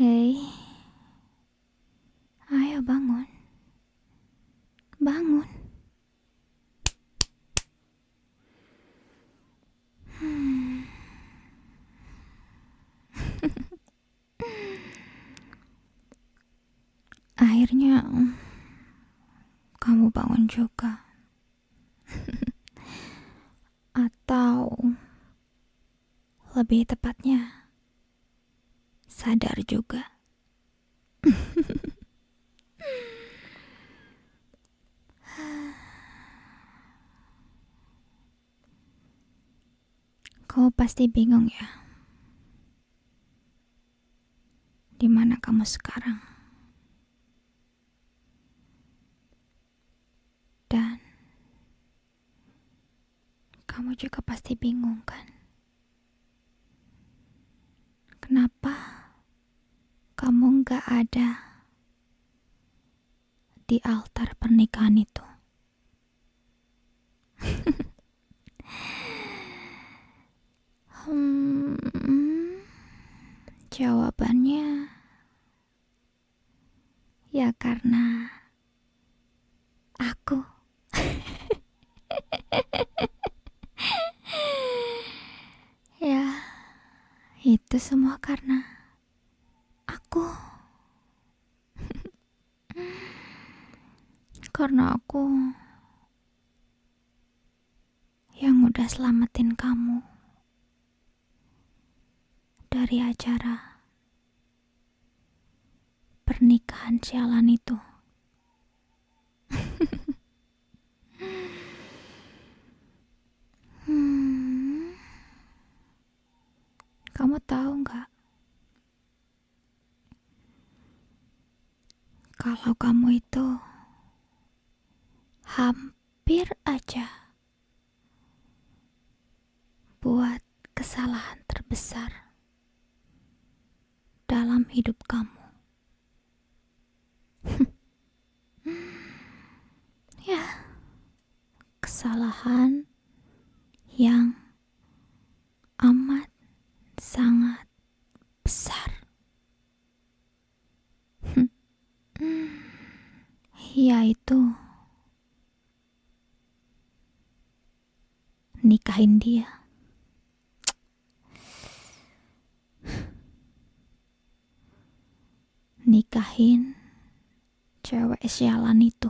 Hei, ayo bangun. Bangun. Hmm. Akhirnya kamu bangun juga. Atau lebih tepatnya sadar juga. Kau pasti bingung ya, di mana kamu sekarang? Dan kamu juga pasti bingung kan? Kenapa kamu gak ada di altar pernikahan itu? Jawabannya ya karena aku. Ya, itu semua karena aku. Karena aku yang udah selamatin kamu dari acara pernikahan sialan itu. Kamu tahu nggak? Kalau kamu itu hampir aja buat kesalahan terbesar dalam hidup kamu. Ya, kesalahan yang amat sangat besar. Yaitu nikahin dia. Nikahin cewek sialan itu.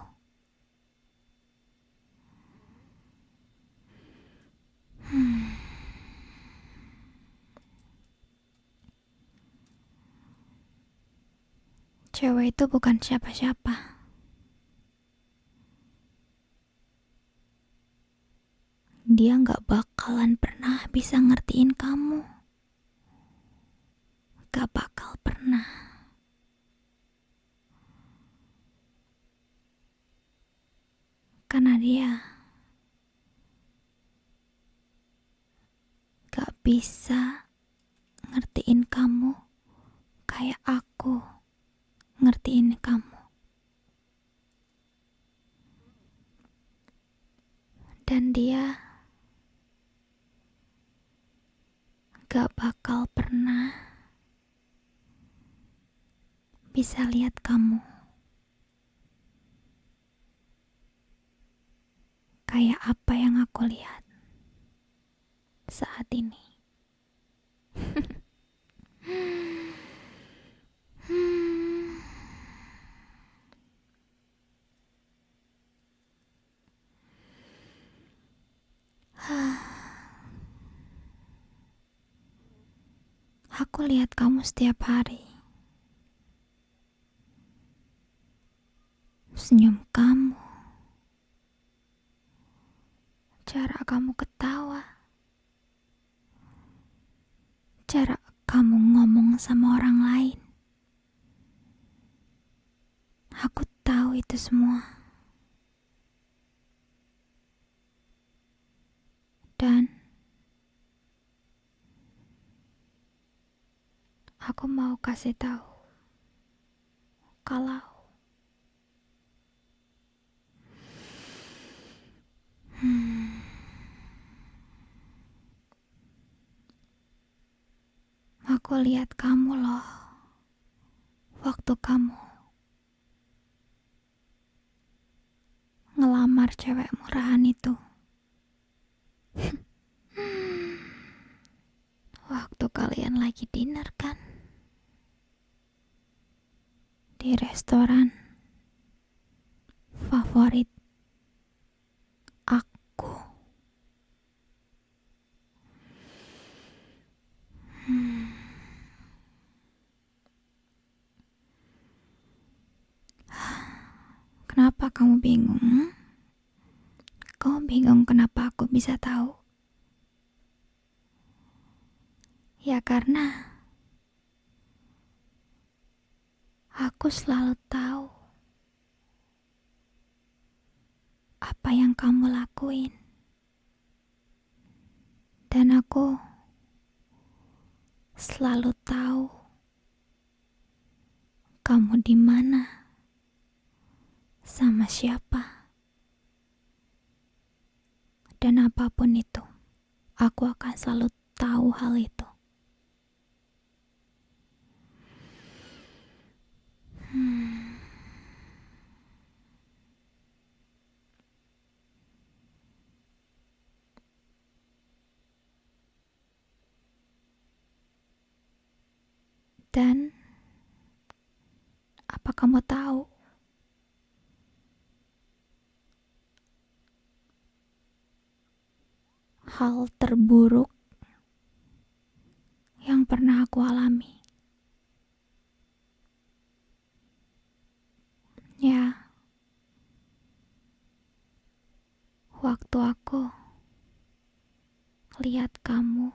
Cewek itu bukan siapa-siapa. Dia gak bakalan pernah bisa ngertiin kamu. Gak bakal pernah. Karena dia gak bisa ngertiin kamu kayak aku ngertiin kamu. Dan dia gak bakal pernah bisa lihat kamu kayak apa yang aku lihat saat ini. Aku lihat kamu setiap hari. Senyum kamu, cara kamu ketawa, cara kamu ngomong sama orang lain. Aku tahu itu semua. Dan aku mau kasih tahu kalau aku lihat kamu loh waktu kamu ngelamar cewek murahan itu. Waktu kalian lagi dinner kan? Di restoran favorit aku. Kenapa kamu bingung? Kamu bingung kenapa aku bisa tahu? Ya karena aku selalu tahu apa yang kamu lakuin. Dan aku selalu tahu kamu di mana, sama siapa. Dan apapun itu, aku akan selalu tahu hal itu. Dan apa kamu tahu hal terburuk yang pernah aku alami? Ya, waktu aku lihat kamu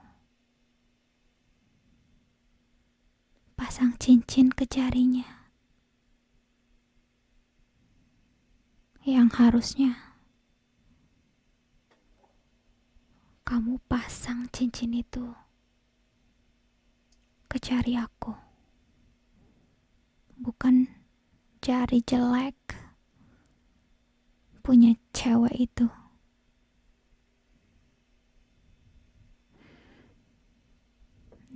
pasang cincin ke jarinya yang harusnya kamu pasang cincin itu ke jari aku, bukan jari jelek punya cewek itu.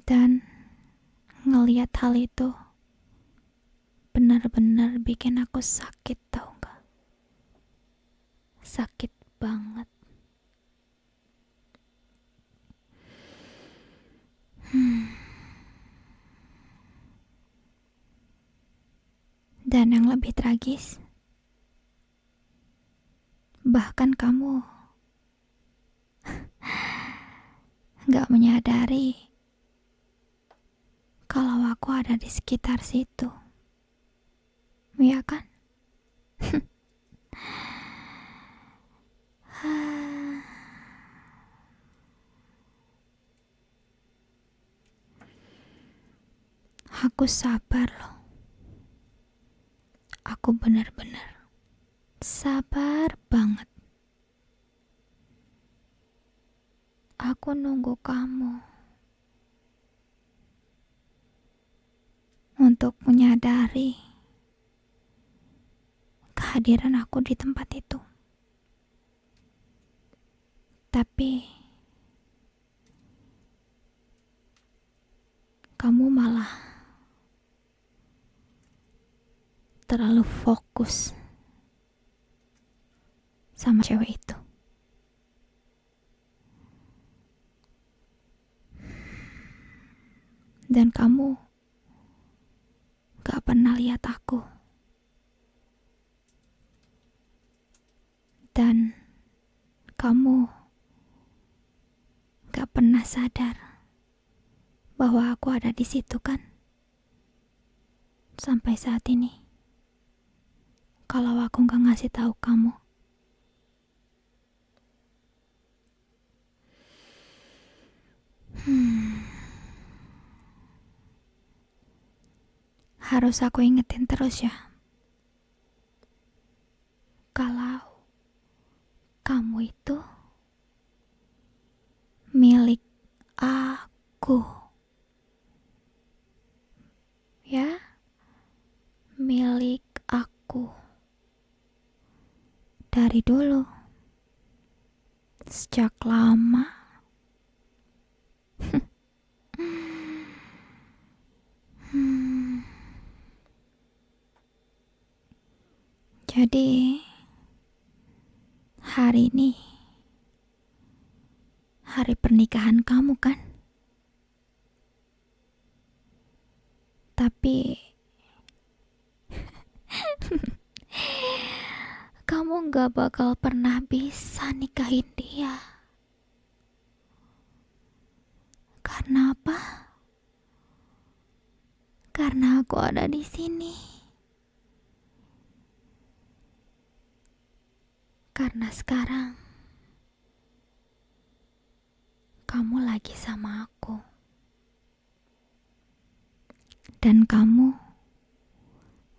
Dan ngelihat hal itu benar-benar bikin aku sakit, tau gak? Sakit banget. Dan yang lebih tragis, bahkan kamu gak menyadari kalau aku ada di sekitar situ. Ya kan? Aku sabar loh. Aku benar-benar sabar banget. Aku nunggu kamu untuk menyadari kehadiran aku di tempat itu. Tapi kamu malah terlalu fokus sama cewek itu. Dan kamu gak pernah lihat aku. Dan kamu gak pernah sadar bahwa aku ada di situ kan? Sampai saat ini. Kalau aku gak ngasih tahu kamu. Harus aku ingetin terus ya. Kalau kamu itu milik aku. Ya, milik aku. Dari dulu. Sejak lama. Jadi, hari ini hari pernikahan kamu kan? Tapi kamu gak bakal pernah bisa nikahin dia. Karena apa? Karena aku ada di sini. Karena sekarang kamu lagi sama aku. Dan kamu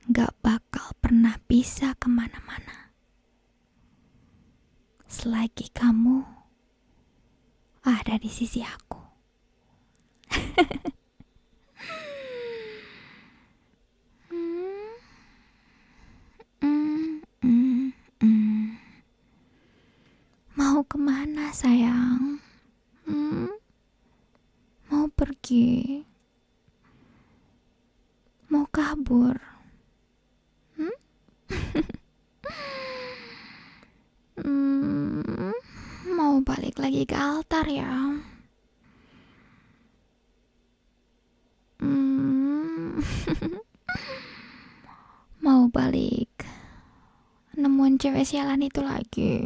gak bakal pernah bisa kemana-mana selagi kamu ada di sisi aku. Hmm, hmm, hmm, hmm. Mau kemana sayang? Mau pergi? Mau kabur? Hmm? Hmm, mau balik lagi ke altar ya? Hmm, mau balik nemuin cewek sialan itu lagi?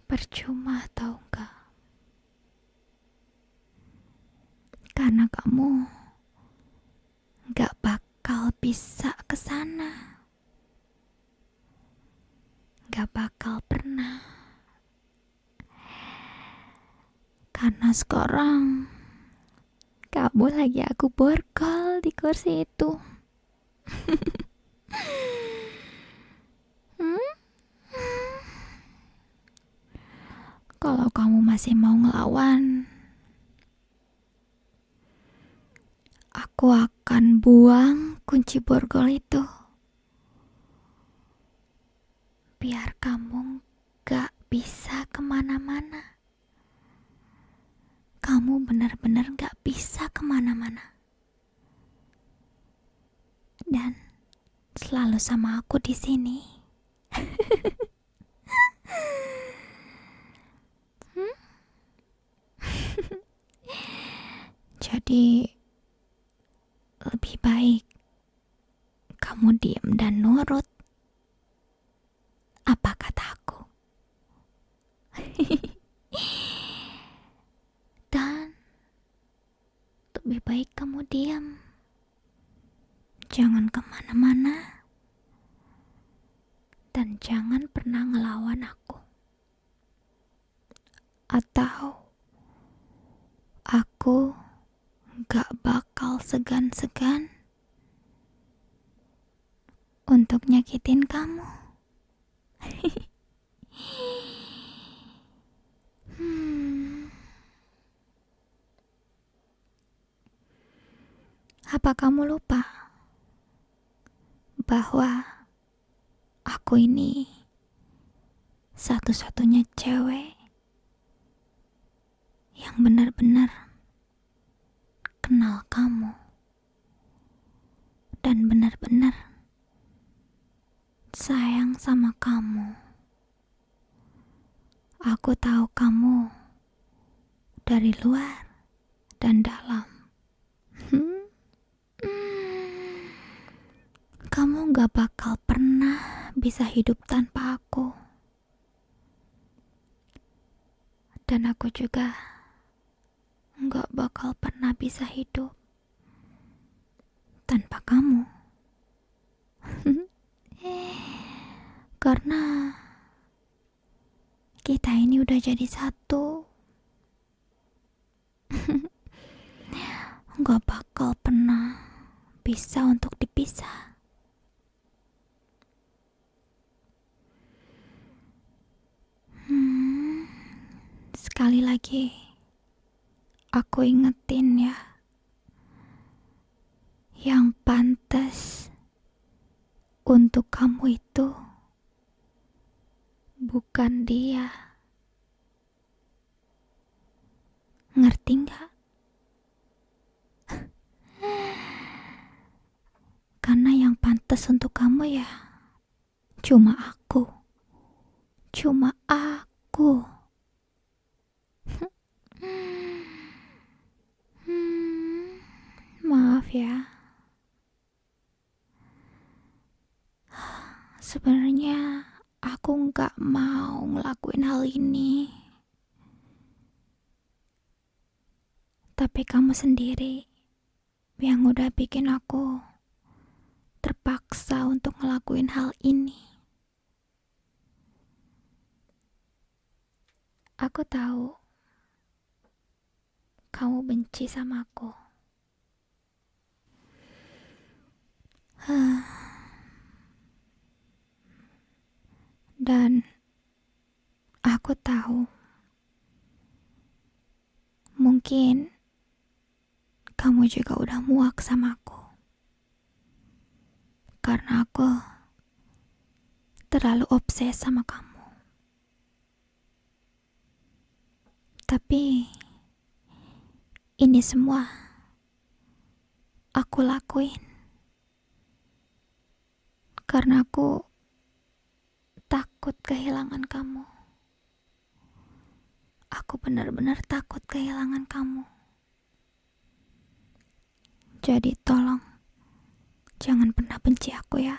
Percuma tau gak? Karena kamu gak bakal bisa kesana. Gak bakal pernah. Karena sekarang kamu lagi aku borgol di kursi itu. Hmm? Kalau kamu masih mau ngelawan, aku akan buang kunci borgol itu. Biar kamu gak bisa kemana-mana. Kamu benar-benar gak bisa kemana-mana. Dan selalu sama aku di sini. Hmm? Jadi lebih baik kamu diam dan nurut apa kataku. Dan lebih baik kamu diam. Jangan kemana-mana. Dan jangan pernah ngelawan aku. Atau aku gak bakal segan-segan untuk nyakitin kamu. Apa kamu lupa bahwa aku ini satu-satunya cewek yang benar-benar kenal kamu dan benar-benar sayang sama kamu. Aku tahu kamu dari luar dan dalam. Kamu gak bakal pernah bisa hidup tanpa aku. Dan aku juga gak bakal pernah bisa hidup tanpa kamu. Karena kita ini udah jadi satu. Gak bakal pernah bisa untuk dipisah. Sekali lagi aku ingetin ya, yang pantas untuk kamu itu bukan dia. Ngerti gak? pantas untuk kamu ya cuma aku. Cuma aku. Maaf ya. Sebenarnya aku nggak mau ngelakuin hal ini. Tapi kamu sendiri yang udah bikin aku terpaksa untuk ngelakuin hal ini. Aku tahu kamu benci sama aku. Dan aku tahu mungkin kamu juga udah muak sama aku. Karena aku terlalu obses sama kamu. Tapi ini semua aku lakuin karena aku takut kehilangan kamu. Aku benar-benar takut kehilangan kamu. Jadi tolong jangan pernah benci aku ya.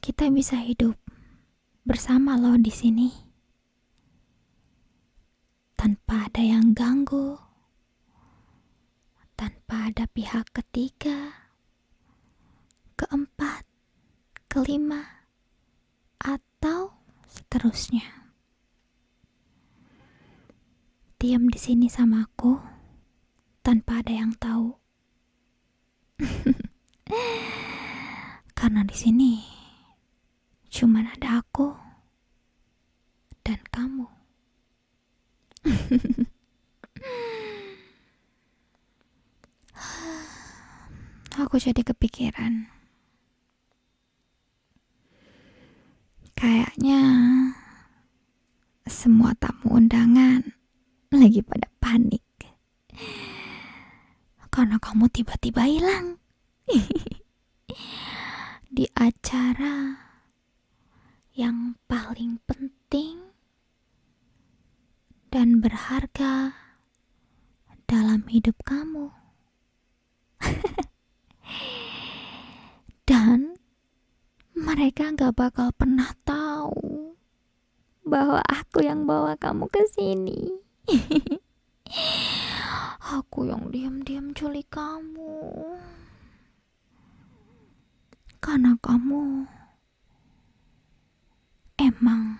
Kita bisa hidup bersama loh di sini. Tanpa ada yang ganggu. Tanpa ada pihak ketiga, keempat, kelima, atau seterusnya. Diam di sini sama aku tanpa ada yang tahu. Karena di sini cuman ada aku dan kamu. Aku jadi kepikiran. Kayaknya semua tamu undangan lagi pada panik. Karena kamu tiba-tiba hilang. Di acara yang paling penting dan berharga dalam hidup kamu. Dan mereka gak bakal pernah tahu bahwa aku yang bawa kamu ke sini. Aku yang diam-diam culik kamu. Karena kamu emang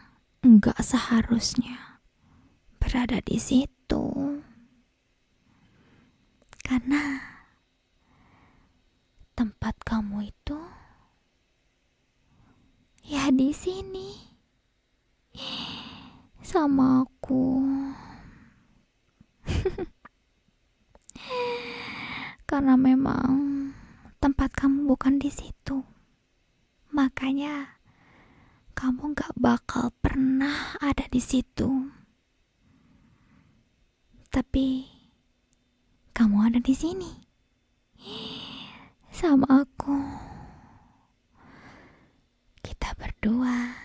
gak seharusnya berada di situ. Karena tempat kamu itu ya di sini sama aku. Karena memang tempat kamu bukan di situ. Makanya kamu gak bakal pernah ada di situ. Tapi kamu ada di sini sama aku. Kita berdua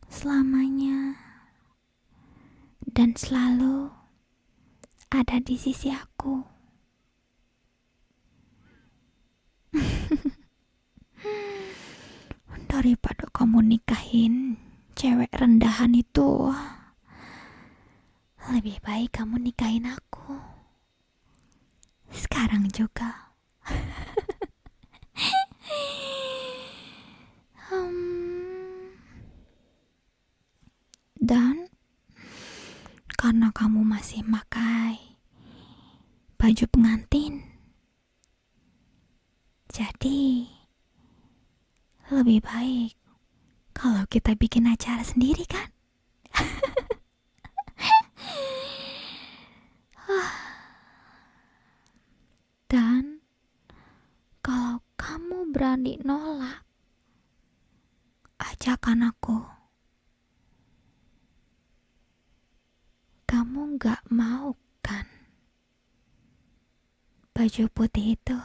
selamanya dan selalu ada di sisi aku. Daripada kamu nikahin cewek rendahan itu, lebih baik kamu nikahin aku sekarang juga. Dan karena kamu masih pakai baju pengantin, jadi lebih baik kalau kita bikin acara sendiri kan? Dan kalau kamu berani nolak ajakan aku, kamu gak mau kan baju putih itu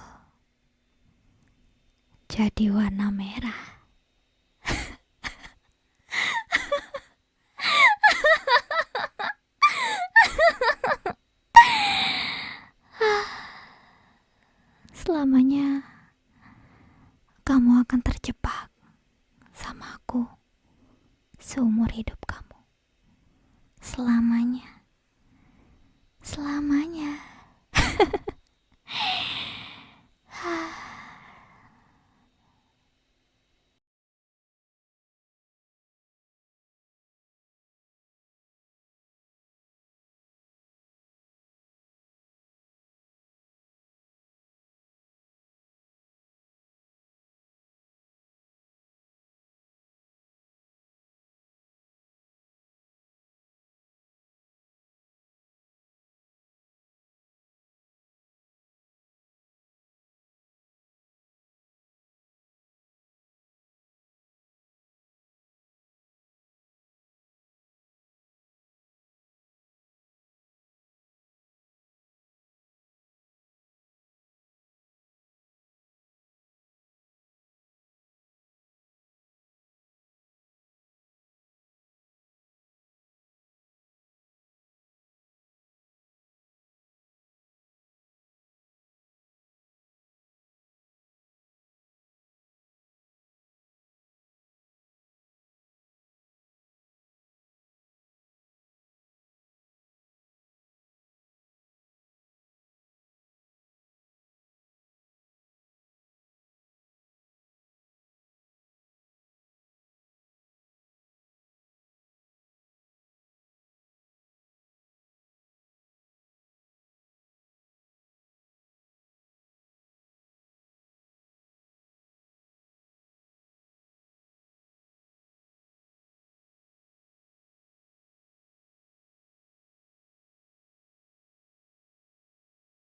jadi warna merah. Selamanya kamu akan terjebak sama aku seumur hidup kamu. Selamanya. Selamanya.